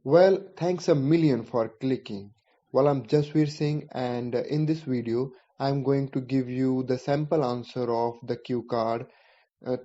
Well, thanks a million for clicking. Well, I'm Jasveer Singh, and in this video, I'm going to give you the sample answer of the cue card.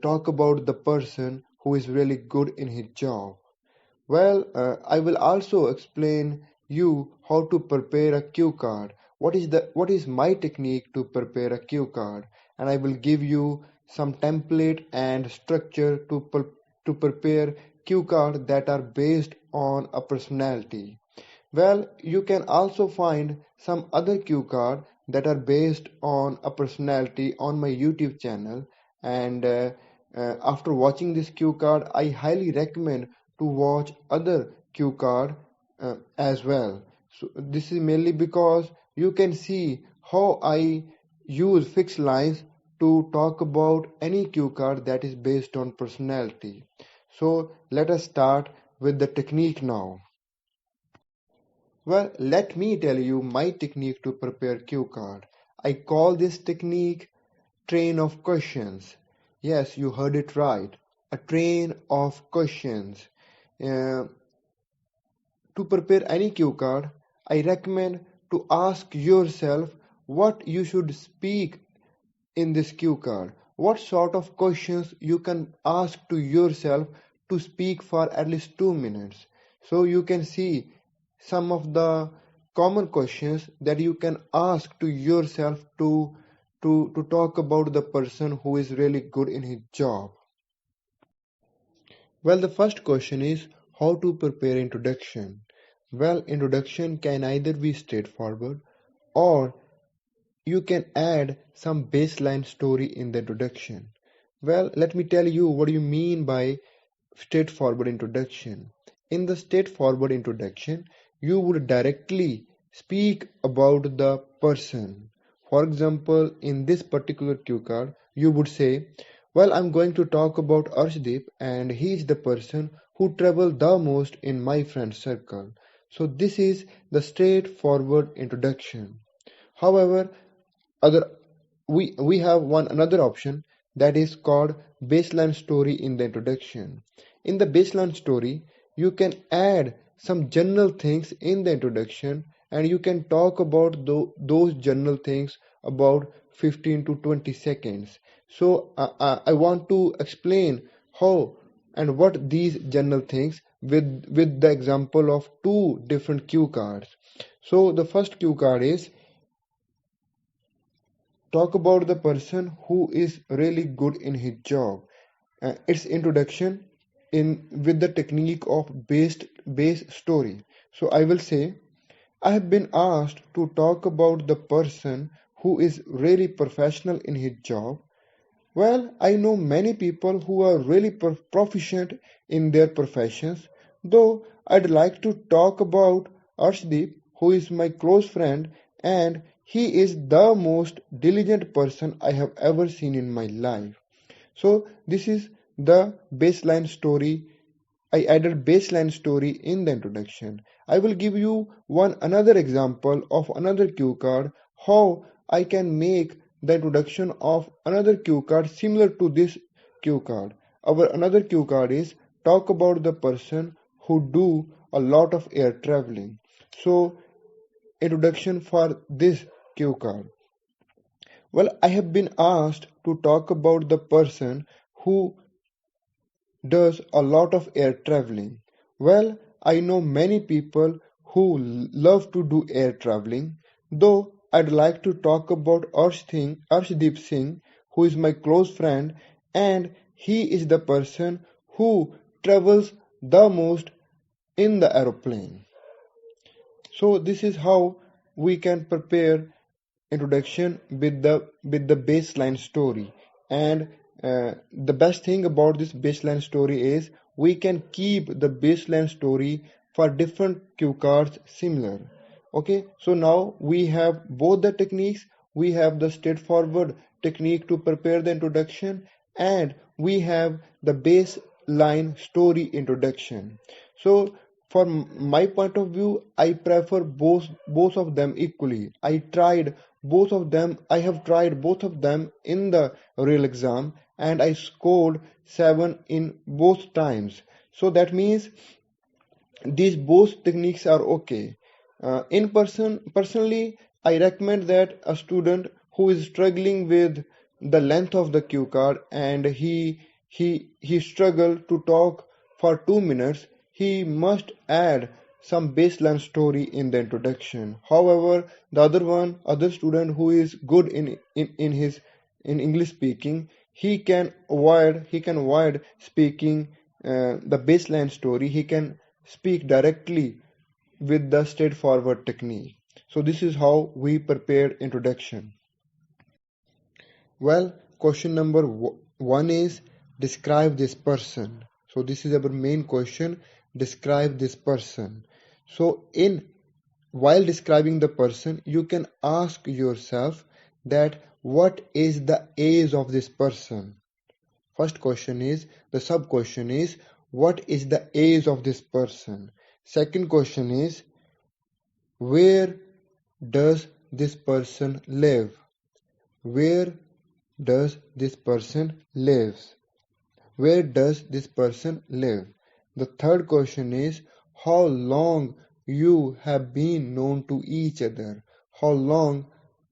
Talk about the person who is really good in his job. Well, I will also explain you how to prepare a cue card. What is my technique to prepare a cue card, and I will give you some template and structure to prepare cue card that are based on a personality. Well, you can also find some other cue card that are based on a personality on my YouTube channel. And after watching this cue card, I highly recommend to watch other cue card as well. So this is mainly because you can see how I use fixed lines to talk about any cue card that is based on personality. So let us start with the technique now. Well, let me tell you my technique to prepare cue card. I call this technique train of questions. Yes, you heard it right. A train of questions. Uh, to prepare any cue card, I recommend to ask yourself what you should speak in this cue card. What sort of questions you can ask to yourself to speak for at least 2 minutes. So you can see some of the common questions that you can ask to yourself to talk about the person who is really good in his job. Well, the first question is how to prepare introduction. Well, introduction can either be straightforward or you can add some baseline story in the introduction. Well, let me tell you what you mean by straightforward introduction. In the straightforward introduction, you would directly speak about the person. For example, in this particular cue card, you would say, well, I'm going to talk about Arshdeep, and he is the person who traveled the most in my friend circle. So this is the straightforward introduction. However, other we have one another option that is called baseline story in the introduction. In the baseline story, you can add some general things in the introduction, and you can talk about those general things about 15 to 20 seconds. So I want to explain how and what these general things with the example of two different cue cards. So the first cue card is talk about the person who is really good in his job. Its introduction in with the technique of base story. So I will say I have been asked to talk about the person who is really professional in his job. Well, I know many people who are really proficient in their professions, though I'd like to talk about Arshdeep, who is my close friend, and he is the most diligent person I have ever seen in my life. So, this is the baseline story. I added baseline story in the introduction. I will give you one another example of another cue card, how I can make the introduction of another cue card similar to this cue card. Our another cue card is talk about the person who do a lot of air traveling. So introduction for this cue card. Well, I have been asked to talk about the person who does a lot of air traveling. Well, I know many people who love to do air traveling, though I'd like to talk about Arshdeep Singh, who is my close friend, and he is the person who travels the most in the aeroplane. So this is how we can prepare introduction with the baseline story. And the best thing about this baseline story is we can keep the baseline story for different cue cards similar. Okay, so now we have both the techniques. We have the straightforward technique to prepare the introduction, and we have the baseline story introduction. So from my point of view, I prefer both of them equally. I have tried both of them in the real exam, and I scored 7 in both times. So that means these both techniques are okay. Personally, I recommend that a student who is struggling with the length of the cue card and he struggle to talk for 2 minutes, he must add some baseline story in the introduction. However, the other student who is good in English speaking, he can avoid speaking the baseline story. He can speak directly with the straightforward technique. So this is how we prepared introduction. Well, question number one is describe this person. So this is our main question. Describe this person. So in while describing the person, you can ask yourself that what is the age of this person. First question is, the sub question is, what is the age of this person? Second question is, where does this person live? Where does this person lives? Where does this person live? The third question is, how long you have been known to each other? How long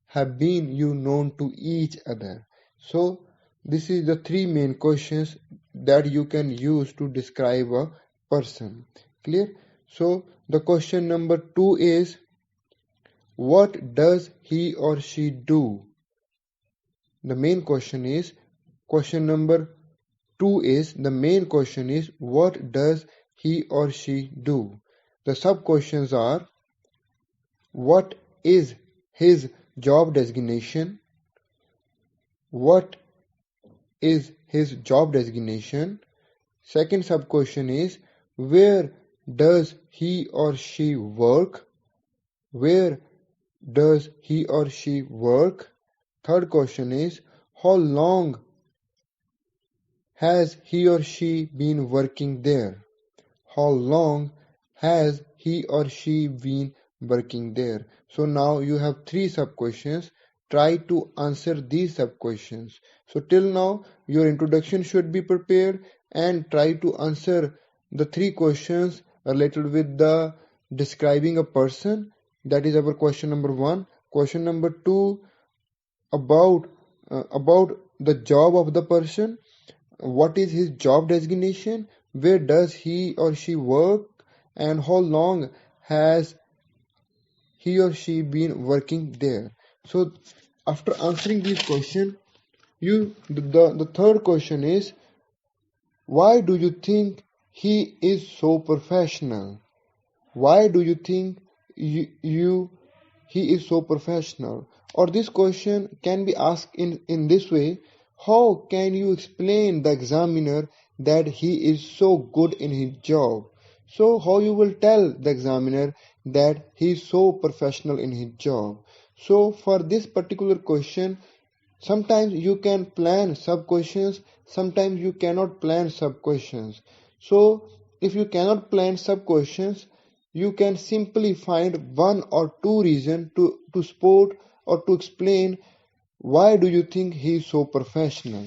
have been you known to each other? So this is the three main questions that you can use to describe a person. Clear? So the question number two is, what does he or she do? The main question is, question number two is, the main question is, what does he or she do? The sub questions are, what is his job designation? What is his job designation? Second sub question is, where does he or she work? Where does he or she work? Third question is, how long has he or she been working there? How long has he or she been working there? So now you have three sub questions. Try to answer these sub questions. So till now your introduction should be prepared, and try to answer the three questions related with the describing a person. That is our question number one. Question number two, about about the job of the person. What is his job designation? Where does he or she work? And how long has he or she been working there? So after answering these questions, the third question is, why do you think he is so professional? Why do you think he is so professional? Or this question can be asked in this way: how can you explain the examiner that he is so good in his job? So how you will tell the examiner that he is so professional in his job? So for this particular question, sometimes you can plan sub questions, sometimes you cannot plan sub questions. So if you cannot plan sub questions, you can simply find one or two reasons to support or to explain why do you think he is so professional.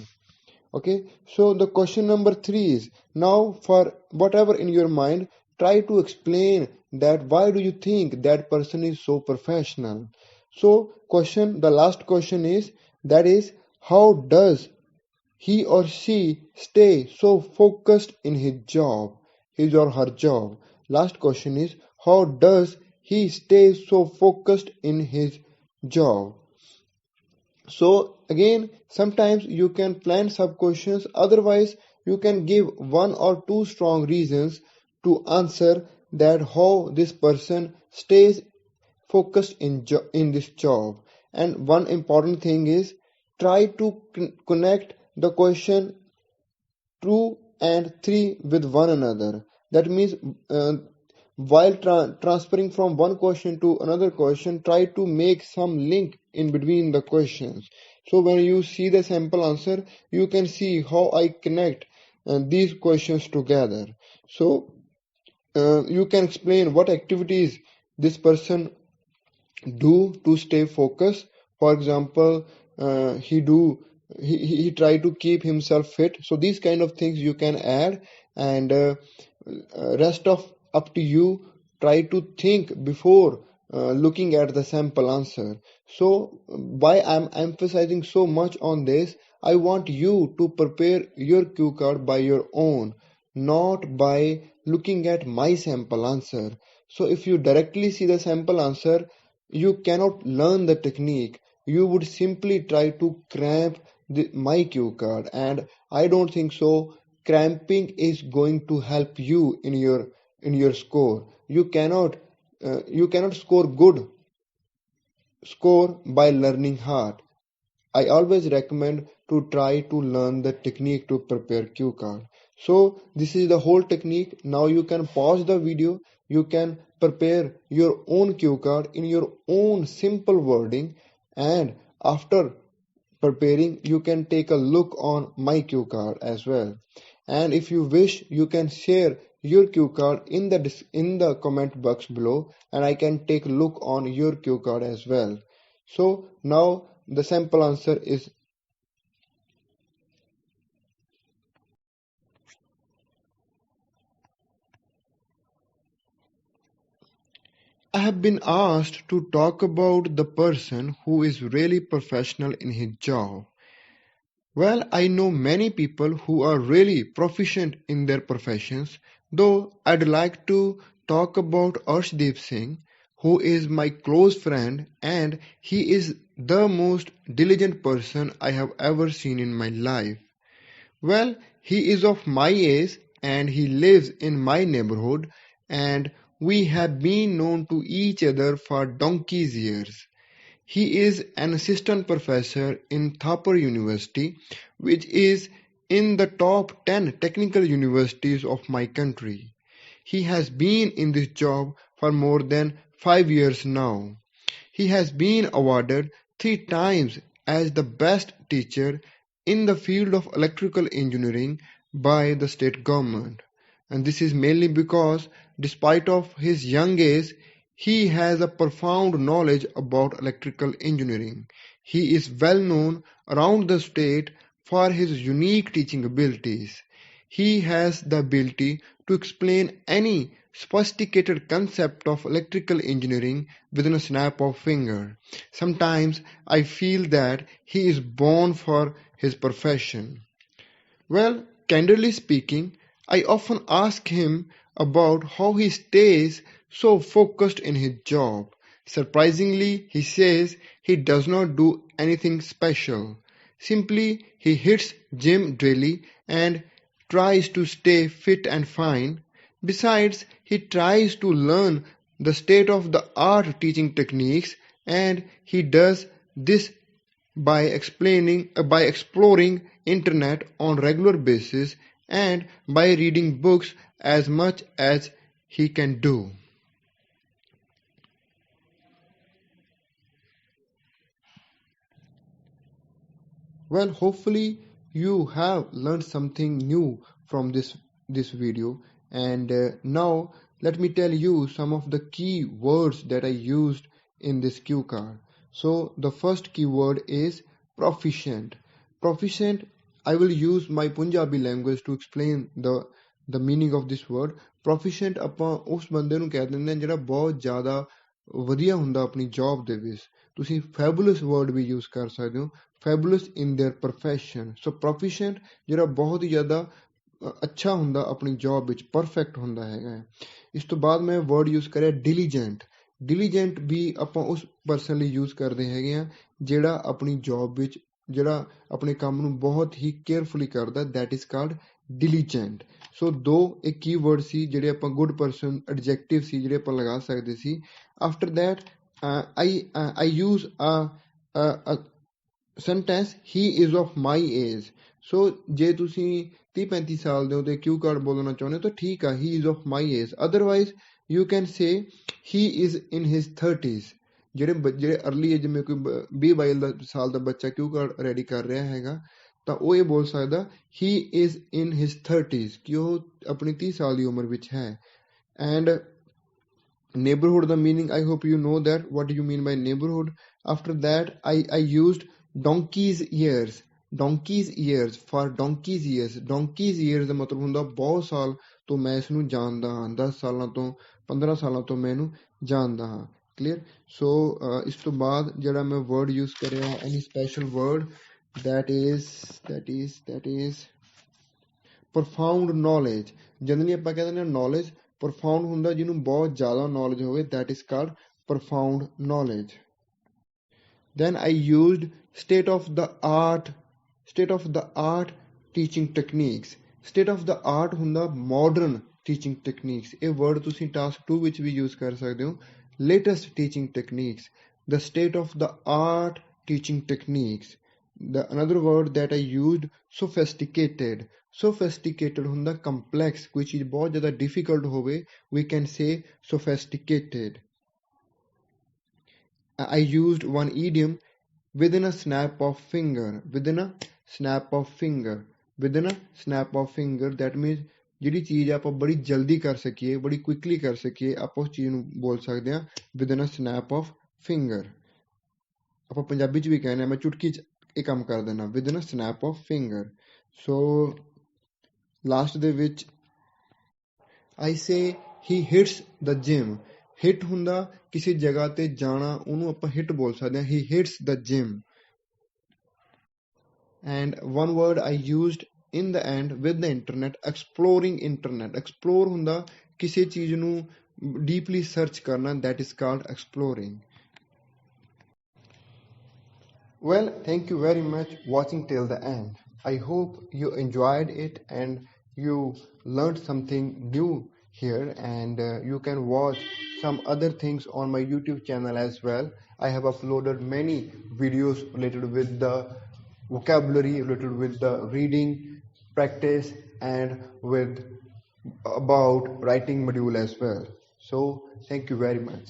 Okay, so the question number three is, now for whatever in your mind, try to explain that why do you think that person is so professional. So the last question is, that is, how does he or she stay so focused in his or her job. Last question is, how does he stay so focused in his job? So again, sometimes you can plan sub questions, otherwise you can give one or two strong reasons to answer that how this person stays focused in this job. And one important thing is, try to connect the question 2 and 3 with one another. That means while transferring from one question to another question, try to make some link in between the questions. So when you see the sample answer, you can see how I connect these questions together. So you can explain what activities this person do to stay focused. For example, he try to keep himself fit. So these kind of things you can add, and rest of up to you. Try to think before looking at the sample answer. So, why I'm emphasizing so much on this, I want you to prepare your cue card by your own, not by looking at my sample answer. So, if you directly see the sample answer, you cannot learn the technique. You would simply try to cramp my cue card, and I don't think so. Cramping is going to help you in your score. You cannot score by learning hard. I always recommend to try to learn the technique to prepare cue card. So this is the whole technique. Now you can pause the video. You can prepare your own cue card in your own simple wording, and after preparing, you can take a look on my cue card as well. And if you wish, you can share your cue card in the comment box below, and I can take a look on your cue card as well. So now the sample answer is, I have been asked to talk about the person who is really professional in his job. Well, I know many people who are really proficient in their professions, though I'd like to talk about Arshdeep Singh, who is my close friend, and he is the most diligent person I have ever seen in my life. Well, he is of my age and he lives in my neighborhood, and we have been known to each other for donkey's years. He is an assistant professor in Thapar University, which is in the top 10 technical universities of my country. He has been in this job for more than 5 years now. He has been awarded 3 times as the best teacher in the field of electrical engineering by the state government. And this is mainly because, despite of his young age, he has a profound knowledge about electrical engineering. He is well known around the state for his unique teaching abilities. He has the ability to explain any sophisticated concept of electrical engineering within a snap of finger. Sometimes I feel that he is born for his profession. Well, candidly speaking, I often ask him about how he stays so focused in his job. Surprisingly, he says he does not do anything special. Simply, he hits gym daily and tries to stay fit and fine. Besides, he tries to learn the state of the art teaching techniques, and he does this by exploring internet on regular basis and by reading books as much as he can do. Well, hopefully you have learned something new from this video, and now let me tell you some of the key words that I used in this cue card. So the first keyword is proficient. Proficient, I will use my Punjabi language to explain the meaning of this word. Proficient ਆਪਾਂ ਉਸ ਬੰਦੇ ਨੂੰ ਕਹਿ ਦਿੰਦੇ ਹਾਂ ਜਿਹੜਾ ਬਹੁਤ ਜ਼ਿਆਦਾ ਵਧੀਆ ਹੁੰਦਾ ਆਪਣੀ ਜੌਬ ਦੇ ਵਿੱਚ। ਤੁਸੀਂ fabulous word ਵੀ use ਕਰ ਸਕਦੇ ਹੋ, fabulous in their profession. So proficient ਜਿਹੜਾ ਬਹੁਤ ਹੀ ਜ਼ਿਆਦਾ ਅੱਛਾ ਹੁੰਦਾ ਆਪਣੀ ਜੌਬ ਵਿੱਚ, ਪਰਫੈਕਟ ਹੁੰਦਾ ਹੈਗਾ। ਇਸ ਤੋਂ ਬਾਅਦ ਮੈਂ ਵਰਡ ਯੂਜ਼ ਕਰਿਆ diligent. diligent ਵੀ ਆਪਾਂ ਉਸ ਪਰਸਨ ਲਈ ਯੂਜ਼ ਕਰਦੇ ਹੈਗੇ ਆ ਜਿਹੜਾ ਆਪਣੀ ਜੌਬ ਵਿੱਚ, ਜਿਹੜਾ ਆਪਣੇ ਕੰਮ ਨੂੰ ਬਹੁਤ ਹੀ ਕੇਅਰਫੁਲੀ ਕਰਦਾ, that is called diligent. ਸੋ ਦੋ ਇਹ ਕੀ ਵਰਡ ਸੀ ਜਿਹੜੇ ਆਪਾਂ ਗੁੱਡ ਪਰਸਨ ਐਡਜੈਕਟਿਵ ਸੀ ਜਿਹੜੇ ਆਪਾਂ ਲਗਾ ਸਕਦੇ ਸੀ। After that I use a sentence he is of my age. So ਜੇ ਤੁਸੀਂ 30-35 ਸਾਲ ਦੇ ਹੋ ਤੇ ਕਿਊ ਕਾਰਡ ਬੋਲਣਾ ਚਾਹੁੰਦੇ ਹੋ ਤਾਂ ਠੀਕ ਆ, he is of my age. Otherwise you can say he is in his 30s. ਜਿਹੜੇ ਅਰਲੀ ਏਜ, ਜਿਵੇਂ ਕੋਈ 20-22 ਸਾਲ ਦਾ ਬੱਚਾ ਕਿਊ ਕਾਰਡ ਰੈਡੀ ਕਰ ਰਿਹਾ ਹੈਗਾ ਤਾਂ ਉਹ ਇਹ ਬੋਲ ਸਕਦਾ he is in his 30s, ਕਿ ਉਹ ਆਪਣੀ 30 ਸਾਲ ਦੀ ਉਮਰ ਵਿੱਚ ਹੈ। And neighborhood, the meaning, I hope you know that what do you mean by neighborhood. After that I used donkey's ears. donkey's ears for donkey's years. donkey's years ਦਾ ਮਤਲਬ ਹੁੰਦਾ ਬਹੁਤ ਸਾਲ ਤੋਂ ਮੈਂ ਇਸ ਨੂੰ ਜਾਣਦਾ ਹਾਂ, 10 ਸਾਲਾਂ ਤੋਂ 15 ਸਾਲਾਂ ਤੋਂ ਮੈਂ ਇਹਨੂੰ ਜਾਣਦਾ ਹਾਂ। ਕਲੀਅਰ। ਸੋ ਇਸ ਤੋਂ ਬਾਅਦ ਜਿਹੜਾ ਮੈਂ ਵਰਡ ਯੂਜ਼ ਕਰਿਆ, any special word, that is profound knowledge। Generally ਆਪਾਂ ਕਹਿੰਦੇ ਨੇ knowledge, profound ਹੁੰਦਾ ਜਿਹਨੂੰ ਬਹੁਤ ਜ਼ਿਆਦਾ knowledge ਹੋਵੇ, that is called profound knowledge। Then I used state of the art teaching techniques। state of the art ਹੁੰਦਾ modern teaching techniques। ਇਹ word ਤੁਸੀਂ task 2 ਵਿੱਚ ਵੀ use ਕਰ ਸਕਦੇ ਹੋ। latest teaching techniques, the state of the art teaching techniques। The another word that I used, sophisticated। sophisticated ਹੁੰਦਾ complex, ਕੋਈ ਚੀਜ਼ ਬਹੁਤ ਜ਼ਿਆਦਾ difficult ਹੋਵੇ, we can say sophisticated। I used one idiom, within a snap of finger। within a snap of finger, within a snap of finger, that means ਜਿਹੜੀ ਚੀਜ਼ ਆਪਾਂ ਬੜੀ ਜਲਦੀ ਕਰ ਸਕੀਏ, ਬੜੀ ਕੁਇਕਲੀ ਕਰ ਸਕੀਏ, ਆਪਾਂ ਉਸ ਚੀਜ਼ ਨੂੰ ਬੋਲ ਸਕਦੇ ਹਾਂ within a snap of finger। ਆਪਾਂ ਪੰਜਾਬੀ ਚ ਵੀ ਕਹਿੰਦੇ ਹਾਂ, ਮੈਂ ਚੁਟਕੀ ਚ ਇਹ ਕੰਮ ਕਰ ਦੇਣਾ, within a snap of finger। So last ਦੇ ਵਿੱਚ I say he hits the gym। Hit ਹੁੰਦਾ ਕਿਸੇ ਜਗ੍ਹਾ ਤੇ ਜਾਣਾ, ਉਹਨੂੰ ਆਪਾਂ ਹਿੱਟ ਬੋਲ ਸਕਦੇ ਹਾਂ, he hits the gym। And one word I used in the end with the internet, exploring internet। explore ਹੁੰਦਾ ਕਿਸੇ ਚੀਜ਼ ਨੂੰ deeply search ਕਰਨਾ, that is called exploring। Well, thank you very much watching till the end। I hope you enjoyed it and you learned something new here, and you can watch some other things on my YouTube channel as well। I have uploaded many videos related with the vocabulary, related with the reading practice, and with about writing module as well। So thank you very much।